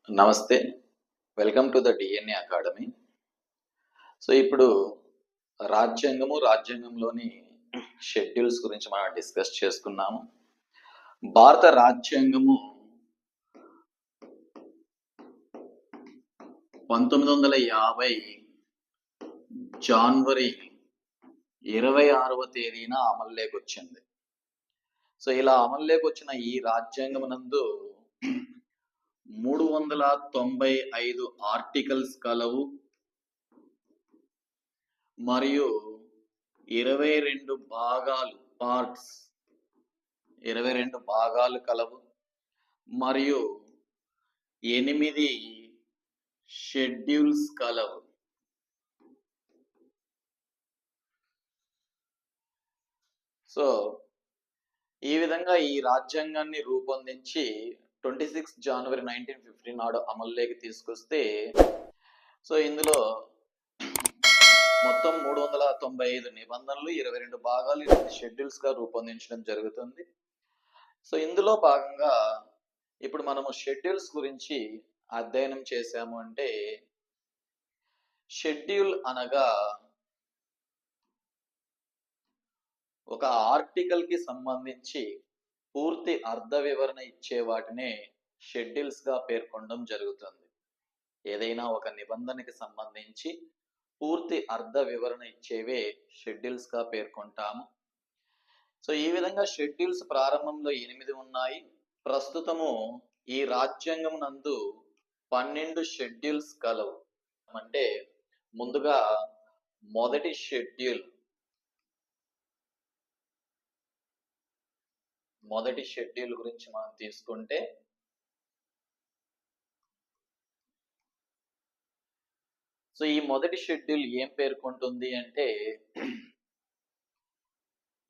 నమస్తే. Welcome to the DNA academy. So, ఇప్పుడు రాజ్యాంగంలోని షెడ్యూల్స్ గురించి మనం డిస్కస్ చేసుకున్నాము. భారత రాజ్యాంగము 1950 జనవరి 26వ తేదీన అమల్లోకి వచ్చింది. సో, ఇలా అమల్లోకి వచ్చిన ఈ రాజ్యాంగమునందు 395 ఆర్టికల్స్ కలవు మరియు 22 భాగాలు కలవు మరియు 8 షెడ్యూల్స్ కలవు. సో ఈ విధంగా ఈ రాజ్యాంగాన్ని రూపొందించి 26 జనవరి 1950 నాడు అమల్లోకి తీసుకొస్తే, సో ఇందులో మొత్తం 395 నిబంధనలు, 22 భాగాలు, 8 షెడ్యూల్స్ గా రూపొందించడం జరుగుతుంది. సో ఇందులో భాగంగా ఇప్పుడు మనము షెడ్యూల్స్ గురించి అధ్యయనం చేశాము. అంటే షెడ్యూల్ అనగా ఒక ఆర్టికల్ కి సంబంధించి పూర్తి అర్థ వివరణ ఇచ్చే వాటినే షెడ్యూల్స్ గా పేర్కొనడం జరుగుతుంది. ఏదైనా ఒక నిబంధనకి సంబంధించి పూర్తి అర్థ వివరణ ఇచ్చేవే షెడ్యూల్స్ గా పేర్కొంటాము. సో ఈ విధంగా షెడ్యూల్స్ ప్రారంభంలో 8 ఉన్నాయి. ప్రస్తుతము ఈ రాజ్యాంగం నందు 12 షెడ్యూల్స్ కలవు. అంటే ముందుగా మొదటి షెడ్యూల్ గురించి మనం తీసుకుంటే, సో ఈ మొదటి షెడ్యూల్ ఏం పేర్కొంటుంది అంటే,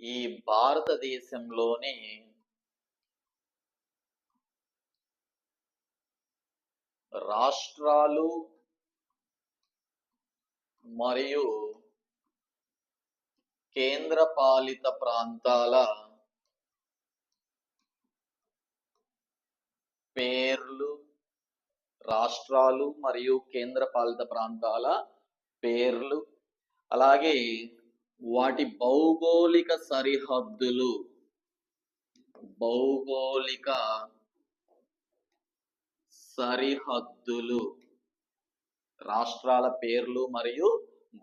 ఈ భారతదేశంలోని రాష్ట్రాలు మరియు కేంద్రపాలిత ప్రాంతాల పేర్లు, రాష్ట్రాలు మరియు కేంద్రపాలిత ప్రాంతాల పేర్లు, అలాగే వాటి భౌగోళిక సరిహద్దులు, రాష్ట్రాల పేర్లు మరియు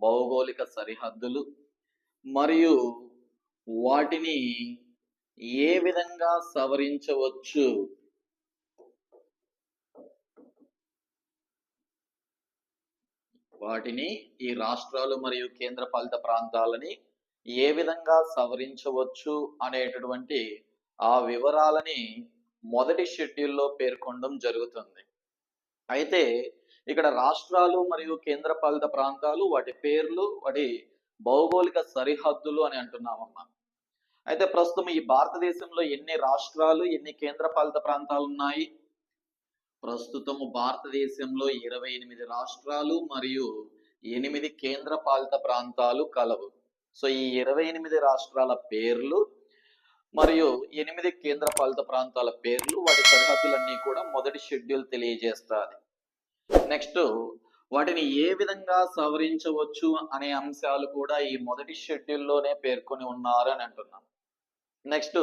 భౌగోళిక సరిహద్దులు, మరియు వాటిని ఏ విధంగా సవరించవచ్చు, ఈ రాష్ట్రాలు మరియు కేంద్రపాలిత ప్రాంతాలని ఏ విధంగా సవరించవచ్చు అనేటటువంటి ఆ వివరాలని మొదటి షెడ్యూల్లో పేర్కొనడం జరుగుతుంది. అయితే ఇక్కడ రాష్ట్రాలు మరియు కేంద్రపాలిత ప్రాంతాలు, వాటి పేర్లు, వాటి భౌగోళిక సరిహద్దులు అని అంటున్నామమ్మా. అయితే ప్రస్తుతం ఈ భారతదేశంలో ఎన్ని రాష్ట్రాలు, ఎన్ని కేంద్రపాలిత ప్రాంతాలు ఉన్నాయి? ప్రస్తుతము భారతదేశంలో 28 రాష్ట్రాలు మరియు 8 కేంద్రపాలిత ప్రాంతాలు కలవు. సో ఈ 28 రాష్ట్రాల పేర్లు మరియు 8 కేంద్రపాలిత ప్రాంతాల పేర్లు, వాటి సరిహద్దులన్నీ కూడా మొదటి షెడ్యూల్ తెలియజేస్తుంది. నెక్స్ట్ వాటిని ఏ విధంగా సవరించవచ్చు అనే అంశాలు కూడా ఈ మొదటి షెడ్యూల్లోనే పేర్కొని ఉన్నారు అని అంటున్నాం. నెక్స్ట్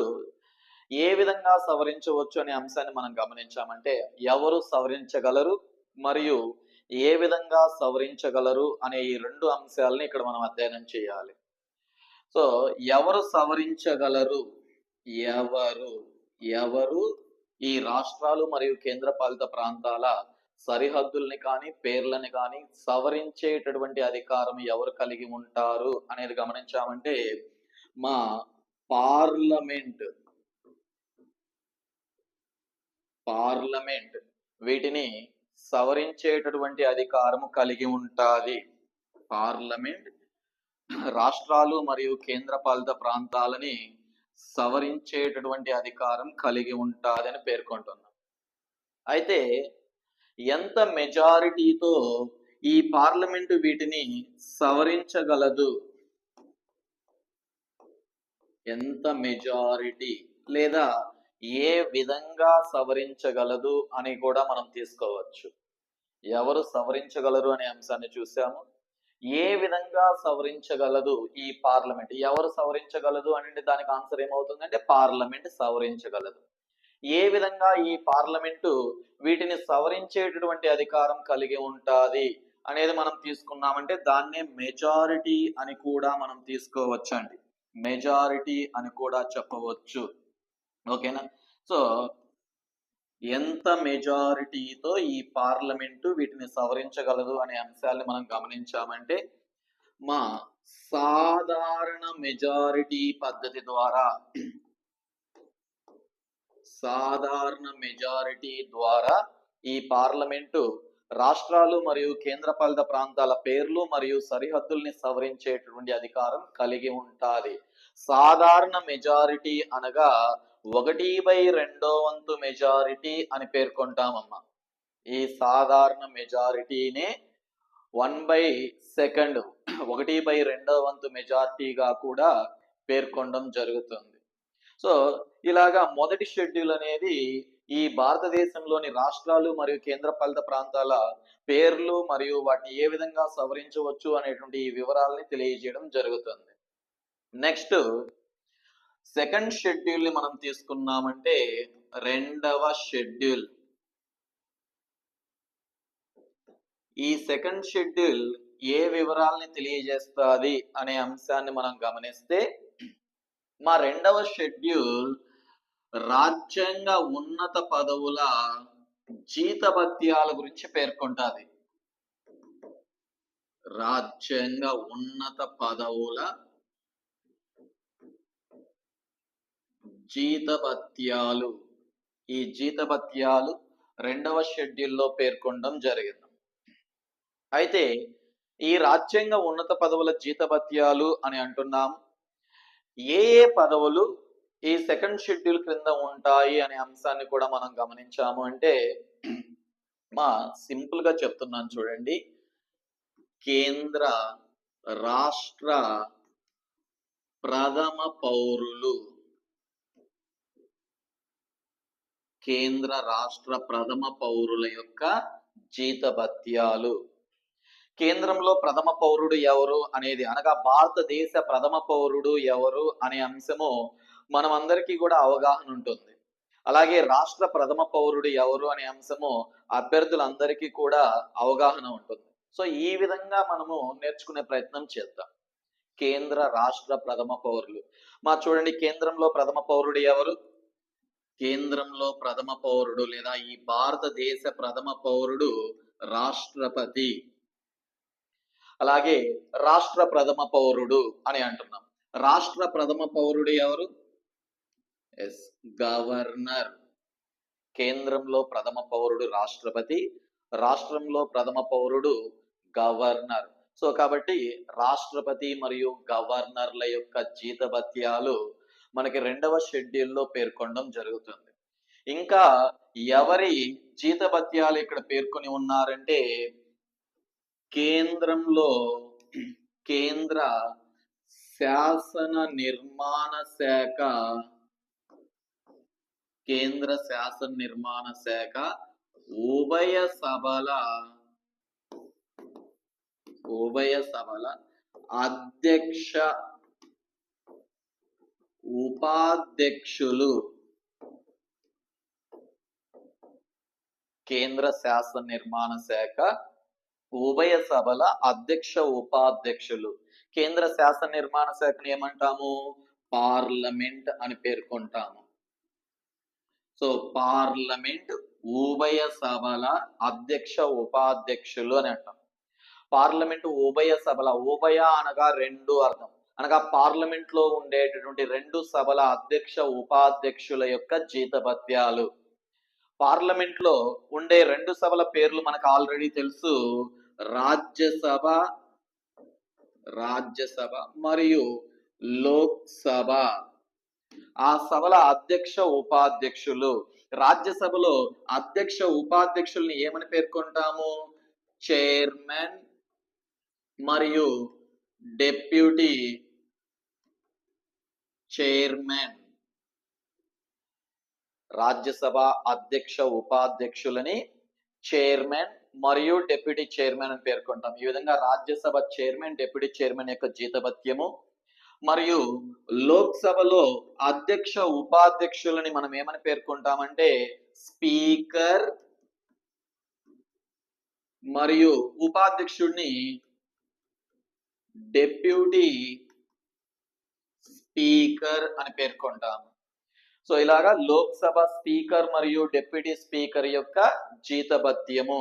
ఏ విధంగా సవరించవచ్చు అనే అంశాన్ని మనం గమనించామంటే, ఎవరు సవరించగలరు మరియు ఏ విధంగా సవరించగలరు అనే ఈ 2 అంశాలని ఇక్కడ మనం అధ్యయనం చేయాలి. సో ఎవరు సవరించగలరు, ఎవరు ఈ రాష్ట్రాలు మరియు కేంద్రపాలిత ప్రాంతాల సరిహద్దుల్ని కానీ పేర్లని కానీ సవరించేటటువంటి అధికారం ఎవరు కలిగి ఉంటారు అనేది గమనించామంటే, మా పార్లమెంట్ వీటిని సవరించేటటువంటి అధికారం కలిగి ఉంటుంది. పార్లమెంట్ రాష్ట్రాలు మరియు కేంద్రపాలిత ప్రాంతాలని సవరించేటటువంటి అధికారం కలిగి ఉంటుందని పేర్కొంటున్నాం. అయితే ఎంత మెజారిటీతో ఈ పార్లమెంటు వీటిని సవరించగలదు, ఎంత మెజారిటీ లేదా ఏ విధంగా సవరించగలదు అని కూడా మనం తీసుకోవచ్చు. ఎవరు సవరించగలరు అనే అంశాన్ని చూసాము. ఏ విధంగా సవరించగలదు ఈ పార్లమెంట్? ఎవరు సవరించగలదు అంటే దానికి ఆన్సర్ ఏమవుతుందంటే పార్లమెంట్ సవరించగలదు. ఏ విధంగా ఈ పార్లమెంటు వీటిని సవరించేటటువంటి అధికారం కలిగి ఉంటాది అనేది మనం తీసుకున్నామంటే దాన్నే మెజారిటీ అని కూడా మనం తీసుకోవచ్చండి. మెజారిటీ అని కూడా చెప్పవచ్చు. ఓకేనా? సో ఎంత మెజారిటీతో ఈ పార్లమెంటు వీటిని సవరించగలదు అనే అంశాన్ని మనం గమనించామంటే మా సాధారణ మెజారిటీ పద్ధతి ద్వారా ఈ పార్లమెంటు రాష్ట్రాలు మరియు కేంద్రపాలిత ప్రాంతాల పేర్లు మరియు సరిహద్దుల్ని సవరించేటువంటి అధికారం కలిగి ఉంటాది. సాధారణ మెజారిటీ అనగా 1/2 మెజారిటీ అని పేర్కొంటామమ్మా. ఈ సాధారణ మెజారిటీనే 1/2 1/2 మెజారిటీగా కూడా పేర్కొనడం జరుగుతుంది. సో ఇలాగా మొదటి షెడ్యూల్ అనేది ఈ భారతదేశంలోని రాష్ట్రాలు మరియు కేంద్రపాలిత ప్రాంతాల పేర్లు మరియు వాటిని ఏ విధంగా సవరించవచ్చు అనేటువంటి ఈ వివరాలని తెలియజేయడం జరుగుతుంది. నెక్స్ట్ సెకండ్ షెడ్యూల్ ని మనం తీసుకున్నామంటే రెండవ షెడ్యూల్. ఈ సెకండ్ షెడ్యూల్ ఏ వివరాలని తెలియజేస్తుంది అనే అంశాన్ని మనం గమనిస్తే మా రెండవ షెడ్యూల్ రాజ్యాంగ ఉన్నత పదవుల జీతభత్యాల గురించి పేర్కొంటుంది. రాజ్యాంగ ఉన్నత పదవుల జీతభత్యాలు. ఈ జీతభత్యాలు రెండవ షెడ్యూల్లో పేర్కొనడం జరిగింది. అయితే ఈ రాజ్యాంగ ఉన్నత పదవుల జీతభత్యాలు అని అంటున్నాం. ఏ పదవులు ఈ సెకండ్ షెడ్యూల్ క్రింద ఉంటాయి అనే అంశాన్ని కూడా మనం గమనించాము అంటే సింపుల్ గా చెప్తున్నాను చూడండి. కేంద్ర రాష్ట్ర ప్రథమ పౌరులు. కేంద్ర రాష్ట్ర ప్రథమ పౌరుల యొక్క జీతభత్యాలు. కేంద్రంలో ప్రథమ పౌరుడు ఎవరు అనేది అనగా భారతదేశ ప్రథమ పౌరుడు ఎవరు అనే అంశము మనమందరికీ కూడా అవగాహన ఉంటుంది. అలాగే రాష్ట్ర ప్రథమ పౌరుడు ఎవరు అనే అంశము అభ్యర్థులందరికీ కూడా అవగాహన ఉంటుంది. సో ఈ విధంగా మనము నేర్చుకునే ప్రయత్నం చేద్దాం. కేంద్ర రాష్ట్ర ప్రథమ పౌరులు. చూడండి, కేంద్రంలో ప్రథమ పౌరుడు ఎవరు? కేంద్రంలో ప్రథమ పౌరుడు లేదా ఈ భారతదేశ ప్రథమ పౌరుడు రాష్ట్రపతి. అలాగే రాష్ట్ర ప్రథమ పౌరుడు అని అంటున్నాం. రాష్ట్ర ప్రథమ పౌరుడు ఎవరు? గవర్నర్. కేంద్రంలో ప్రథమ పౌరుడు రాష్ట్రపతి, రాష్ట్రంలో ప్రథమ పౌరుడు గవర్నర్. సో కాబట్టి రాష్ట్రపతి మరియు గవర్నర్ల యొక్క జీతభత్యాలు మనకి రెండవ షెడ్యూల్లో పేర్కొనడం జరుగుతుంది. ఇంకా ఎవరి జీతభత్యాలు ఇక్కడ పేర్కొని ఉన్నారంటే కేంద్రంలో కేంద్ర శాసన నిర్మాణ శాఖ, కేంద్ర శాసన నిర్మాణ శాఖ ఉభయ సభల అధ్యక్ష ఉపాధ్యక్షులు. కేంద్ర శాసన నిర్మాణ శాఖ ఉభయ సభల అధ్యక్ష ఉపాధ్యక్షులు. కేంద్ర శాసన నిర్మాణ శాఖను ఏమంటాము? పార్లమెంట్ అని పేర్కొంటాము. సో పార్లమెంట్ ఉభయ సభల అధ్యక్ష ఉపాధ్యక్షులు అని అంటాం. పార్లమెంట్ ఉభయ సభల, ఉభయ అనగా రెండు అర్థం, అనగా పార్లమెంట్ లో ఉండేటటువంటి రెండు సభల అధ్యక్ష ఉపాధ్యక్షుల యొక్క జీతభత్యాలు. పార్లమెంట్ లో ఉండే రెండు సభల పేర్లు మనకు ఆల్రెడీ తెలుసు. రాజ్యసభ మరియు లోక్సభ. ఆ సభల అధ్యక్ష ఉపాధ్యక్షులు. రాజ్యసభలో అధ్యక్ష ఉపాధ్యక్షుల్ని ఏమని పేర్కొంటాము? చైర్మన్ మరియు డెప్యూటీ చైర్మన్. రాజ్యసభ అధ్యక్ష ఉపాధ్యక్షులని చైర్మన్ మరియు డిప్యూటీ చైర్మన్ అని పేర్కొంటాం. ఈ విధంగా రాజ్యసభ చైర్మన్, డిప్యూటీ చైర్మన్ యొక్క జీతభత్యము మరియు లోక్సభలో అధ్యక్ష ఉపాధ్యక్షులని మనం ఏమని పేర్కొంటామంటే స్పీకర్ మరియు ఉపాధ్యక్షుడిని డిప్యూటీ స్పీకర్ అని పేర్కొంటాం. సో ఇలాగా లోక్సభ స్పీకర్ మరియు డిప్యూటీ స్పీకర్ యొక్క జీతభత్యము.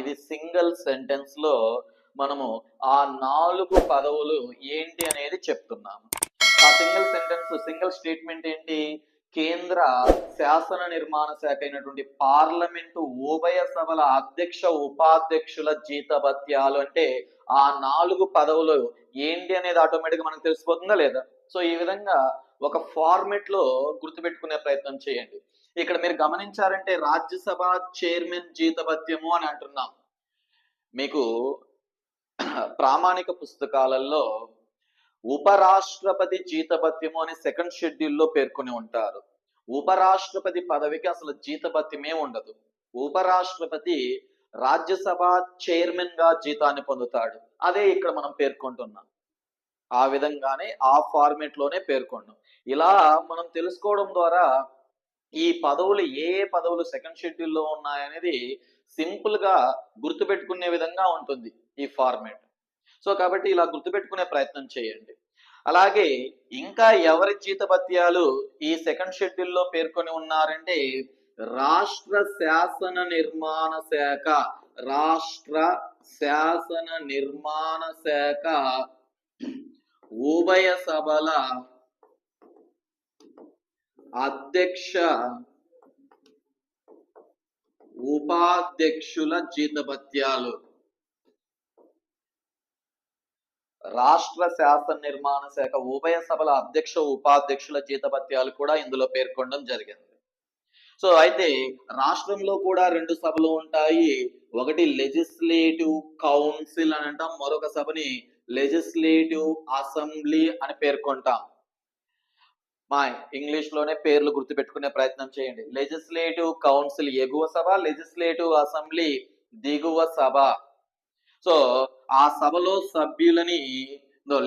ఇది సింగిల్ సెంటెన్స్ లో మనము ఆ 4 పదవులు ఏంటి అనేది చెప్తున్నాము. ఆ సింగిల్ స్టేట్మెంట్ ఏంటి? కేంద్ర శాసన నిర్మాణ శాఖ అయినటువంటి పార్లమెంటు ఉభయ సభల అధ్యక్ష ఉపాధ్యక్షుల జీతభత్యాలు అంటే ఆ 4 పదవులు ఏంటి అనేది ఆటోమేటిక్గా మనకు తెలిసిపోతుందా లేదా? సో ఈ విధంగా ఒక ఫార్మెట్ లో గుర్తుపెట్టుకునే ప్రయత్నం చేయండి. ఇక్కడ మీరు గమనించారంటే రాజ్యసభ చైర్మన్ జీతభత్యము అని అంటున్నాం. మీకు ప్రామాణిక పుస్తకాలలో ఉపరాష్ట్రపతి జీతభత్యము అని సెకండ్ షెడ్యూల్లో పేర్కొని ఉంటారు. ఉపరాష్ట్రపతి పదవికి అసలు జీతభత్యమే ఉండదు. ఉపరాష్ట్రపతి రాజ్యసభ చైర్మన్ గా జీతాన్ని పొందుతాడు. అదే ఇక్కడ మనం పేర్కొంటున్నాం. ఆ విధంగానే ఆ ఫార్మేట్ లోనే పేర్కొన్నాం. ఇలా మనం తెలుసుకోవడం ద్వారా ఈ పదవులు ఏ పదవులు సెకండ్ షెడ్యూల్లో ఉన్నాయనేది సింపుల్ గా గుర్తుపెట్టుకునే విధంగా ఉంటుంది ఈ ఫార్మేట్. సో కాబట్టి ఇలా గుర్తుపెట్టుకునే ప్రయత్నం చేయండి. అలాగే ఇంకా ఎవరి జీతభత్యాలు ఈ సెకండ్ షెడ్యూల్లో పేర్కొని ఉన్నారంటే రాష్ట్ర శాసన నిర్మాణ శాఖ, రాష్ట్ర శాసన నిర్మాణ శాఖ ఉభయ సభల అధ్యక్ష ఉపాధ్యక్షుల జీతభత్యాలు. రాష్ట్ర శాసన నిర్మాణ శాఖ ఉభయ సభల అధ్యక్ష ఉపాధ్యక్షుల జీతభత్యాలు కూడా ఇందులో పేర్కొనడం జరిగింది. సో అయితే రాష్ట్రంలో కూడా 2 సభలు ఉంటాయి. ఒకటి లెజిస్లేటివ్ కౌన్సిల్ అని అంటాం, మరొక సభని లెజిస్లేటివ్ అసెంబ్లీ అని పేర్కొంటాం. ఇంగ్లీష్ లోనే పేర్లు గుర్తుపెట్టుకునే ప్రయత్నం చేయండి. లెజిస్లేటివ్ కౌన్సిల్ ఎగువ సభ, లెజిస్లేటివ్ అసెంబ్లీ దిగువ సభ. సో ఆ సభలో సభ్యులని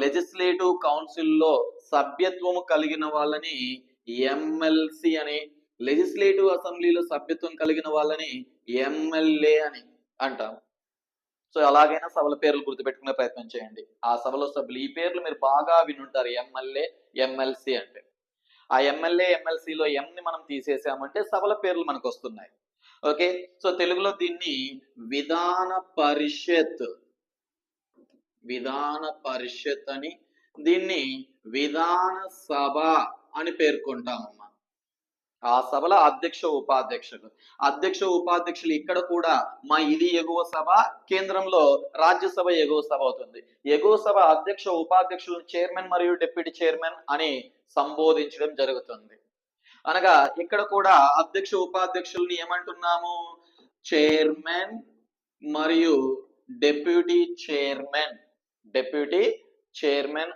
లెజిస్లేటివ్ కౌన్సిల్ లో సభ్యత్వము కలిగిన వాళ్ళని ఎమ్మెల్సీ అని, లెజిస్లేటివ్ అసెంబ్లీలో సభ్యత్వం కలిగిన వాళ్ళని ఎమ్మెల్యే అని అంటాం. సో అలాగైనా సభల పేర్లు గుర్తుపెట్టుకునే ప్రయత్నం చేయండి. ఆ సభలో సభ్యులు ఈ పేర్లు మీరు బాగా వినుంటారు, ఎమ్మెల్యే ఎమ్మెల్సీ అంటే. ఆ ఎమ్మెల్యే ఎమ్మెల్సీలో ఎంని మనం తీసేసామంటే సభల పేర్లు మనకు వస్తున్నాయి. ఓకే, సో తెలుగులో దీన్ని విధాన పరిషత్ అని, దీన్ని విధాన సభ అని పేర్కొంటామమ్మా. ఆ సభల అధ్యక్ష ఉపాధ్యక్షులు ఇక్కడ కూడా ఇది ఎగువ సభ, కేంద్రంలో రాజ్యసభ ఎగువ సభ అవుతుంది. ఎగువ సభ అధ్యక్ష ఉపాధ్యక్షులను చైర్మన్ మరియు డిప్యూటీ చైర్మన్ అని సంబోధించడం జరుగుతుంది. అనగా ఇక్కడ కూడా అధ్యక్ష ఉపాధ్యక్షుల్ని ఏమంటున్నాము? చైర్మన్ మరియు డిప్యూటీ చైర్మన్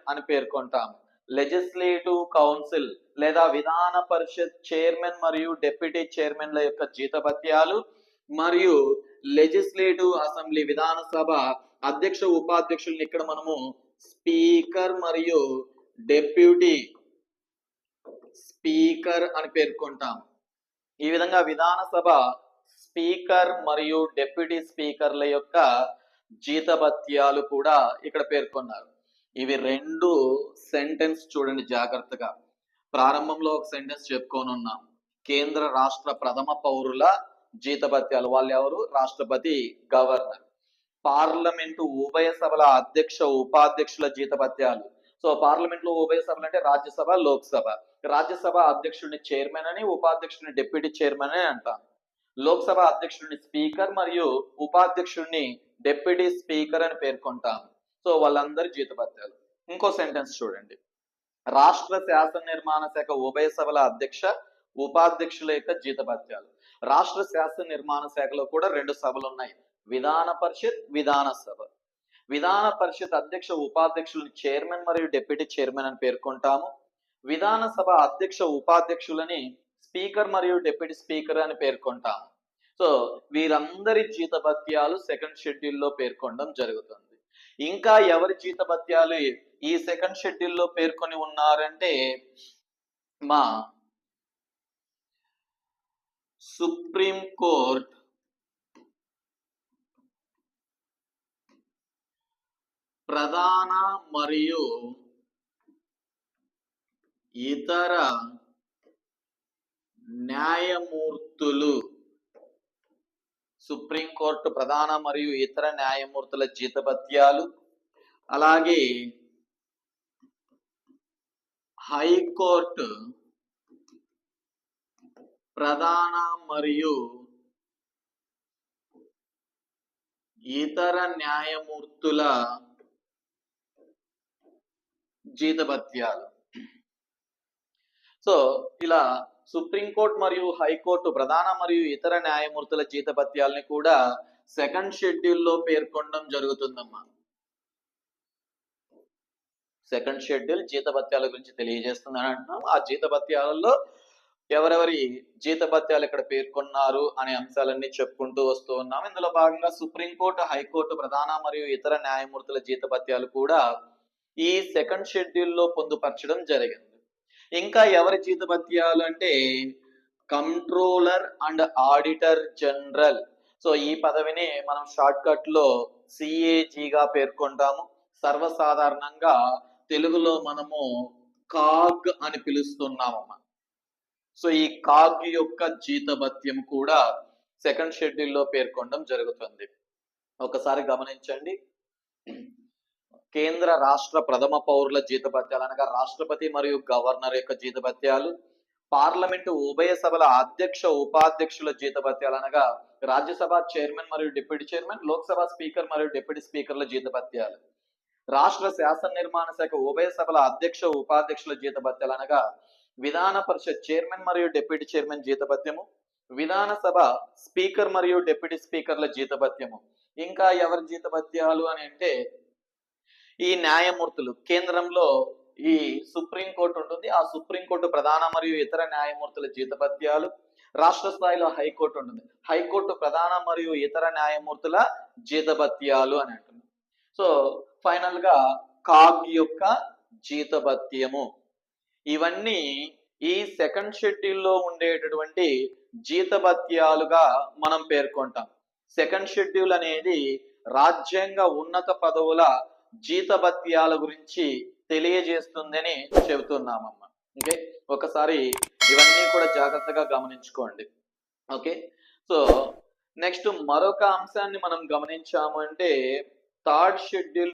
అని పేర్కొంటాము. లెజిస్లేటివ్ కౌన్సిల్ లేదా విధాన పరిషత్ చైర్మన్ మరియు డిప్యూటీ చైర్మన్ల యొక్క జీతభత్యాలు మరియు లెజిస్లేటివ్ అసెంబ్లీ విధానసభ అధ్యక్ష ఉపాధ్యక్షుల్ని ఇక్కడ మనము స్పీకర్ మరియు డిప్యూటీ స్పీకర్ అని పేర్కొంటాం. ఈ విధంగా విధానసభ స్పీకర్ మరియు డిప్యూటీ స్పీకర్ల యొక్క జీతభత్యాలు కూడా ఇక్కడ పేర్కొన్నారు. ఇవి 2 సెంటెన్స్ చూడండి జాగ్రత్తగా. ప్రారంభంలో ఒక సెంటెన్స్ చెప్పుకొని ఉన్నాం, కేంద్ర రాష్ట్ర ప్రథమ పౌరుల జీతభత్యాలు. వాళ్ళు ఎవరు? రాష్ట్రపతి, గవర్నర్. పార్లమెంటు ఉభయ సభల అధ్యక్ష ఉపాధ్యక్షుల జీతభత్యాలు. సో పార్లమెంట్ లో ఉభయ సభలు అంటే రాజ్యసభ, లోక్సభ. రాజ్యసభ అధ్యక్షుడిని చైర్మన్ అని, ఉపాధ్యక్షుడిని డిప్యూటీ చైర్మన్ అని అంటాం. లోక్సభ అధ్యక్షుడిని స్పీకర్ మరియు ఉపాధ్యక్షుడిని డిప్యూటీ స్పీకర్ అని పేర్కొంటాం. సో వాళ్ళందరి జీతభత్యాలు. ఇంకో సెంటెన్స్ చూడండి, రాష్ట్ర శాసన నిర్మాణ శాఖ ఉభయ సభల అధ్యక్ష ఉపాధ్యక్షుల యొక్క జీతభత్యాలు. రాష్ట్ర శాసన నిర్మాణ శాఖలో కూడా 2 సభలు ఉన్నాయి, విధాన పరిషత్, విధాన సభ. విధాన పరిషత్ అధ్యక్ష ఉపాధ్యక్షులను చైర్మన్ మరియు డిప్యూటీ చైర్మన్ అని పేర్కొంటాము. విధాన సభ అధ్యక్ష ఉపాధ్యక్షులని స్పీకర్ మరియు డిప్యూటీ స్పీకర్ అని పేర్కొంటాం. సో వీరందరి జీతభత్యాలు సెకండ్ షెడ్యూల్లో పేర్కొనడం జరుగుతుంది. ఇంకా ఎవరి జీతభత్యాలు ఈ సెకండ్ షెడ్యూల్లో పేర్కొని ఉన్నారంటే మా సుప్రీం కోర్ట్ ప్రధాన మరియు ఇతర న్యాయమూర్తులు, సుప్రీంకోర్టు ప్రధాన మరియు ఇతర న్యాయమూర్తుల జీతభత్యాలు, అలాగే హైకోర్టు ప్రధాన మరియు ఇతర న్యాయమూర్తుల జీతభత్యాలు. సో ఇలా సుప్రీంకోర్టు మరియు హైకోర్టు ప్రధాన మరియు ఇతర న్యాయమూర్తుల జీతభత్యాలని కూడా సెకండ్ షెడ్యూల్లో పేర్కొనడం జరుగుతుందమ్మా. సెకండ్ షెడ్యూల్ జీతభత్యాల గురించి తెలియజేస్తుందని అంటున్నాం. ఆ జీతభత్యాలలో ఎవరెవరి జీతభత్యాలు ఇక్కడ పేర్కొన్నారు అనే అంశాలన్నీ చెప్పుకుంటూ వస్తూ ఉన్నాం. ఇందులో భాగంగా సుప్రీంకోర్టు, హైకోర్టు ప్రధాన మరియు ఇతర న్యాయమూర్తుల జీతభత్యాలు కూడా ఈ సెకండ్ షెడ్యూల్లో పొందుపరచడం జరిగింది. ఇంకా ఎవరి జీతభత్యాలు అంటే controller and auditor general. So ఈ పదవిని మనం షార్ట్ కట్ లో సిఏజీగా పేర్కొంటాము. సర్వసాధారణంగా తెలుగులో మనము కాగ్ అని పిలుస్తున్నామమ్మా. సో ఈ కాగ్ యొక్క జీతభత్యం కూడా సెకండ్ షెడ్యూల్లో పేర్కొనడం జరుగుతుంది. ఒకసారి గమనించండి. కేంద్ర రాష్ట్ర ప్రథమ పౌరుల జీతభత్యాలు అనగా రాష్ట్రపతి మరియు గవర్నర్ యొక్క జీతభత్యాలు, పార్లమెంటు ఉభయ సభల అధ్యక్ష ఉపాధ్యక్షుల జీతభత్యాలు అనగా రాజ్యసభ చైర్మన్ మరియు డిప్యూటీ చైర్మన్, లోక్సభ స్పీకర్ మరియు డిప్యూటీ స్పీకర్ల జీతభత్యాలు, రాష్ట్ర శాసన నిర్మాణ శాఖ ఉభయ సభల అధ్యక్ష ఉపాధ్యక్షుల జీతభత్యాలు అనగా విధాన పరిషత్ చైర్మన్ మరియు డిప్యూటీ చైర్మన్ జీతభత్యము, విధానసభ స్పీకర్ మరియు డిప్యూటీ స్పీకర్ల జీతభత్యము. ఇంకా ఎవరి జీతభత్యాలు అని అంటే ఈ న్యాయమూర్తులు, కేంద్రంలో ఈ సుప్రీంకోర్టు ఉంటుంది, ఆ సుప్రీంకోర్టు ప్రధాన మరియు ఇతర న్యాయమూర్తుల జీతభత్యాలు, రాష్ట్ర స్థాయిలో హైకోర్టు ఉంటుంది, హైకోర్టు ప్రధాన మరియు ఇతర న్యాయమూర్తుల జీతభత్యాలు అని అంటుంది. సో ఫైనల్ గా కాగ్ యొక్క జీతభత్యము. ఇవన్నీ ఈ సెకండ్ షెడ్యూల్లో ఉండేటటువంటి జీతభత్యాలుగా మనం పేర్కొంటాం. సెకండ్ షెడ్యూల్ అనేది రాజ్యాంగ ఉన్నత పదవుల జీతభత్యాల గురించి తెలియజేస్తుందని చెబుతున్నామమ్మా. ఓకే, ఒకసారి ఇవన్నీ కూడా జాగ్రత్తగా గమనించుకోండి. ఓకే, సో నెక్స్ట్ మరొక అంశాన్ని మనం గమనించాము అంటే థర్డ్ షెడ్యూల్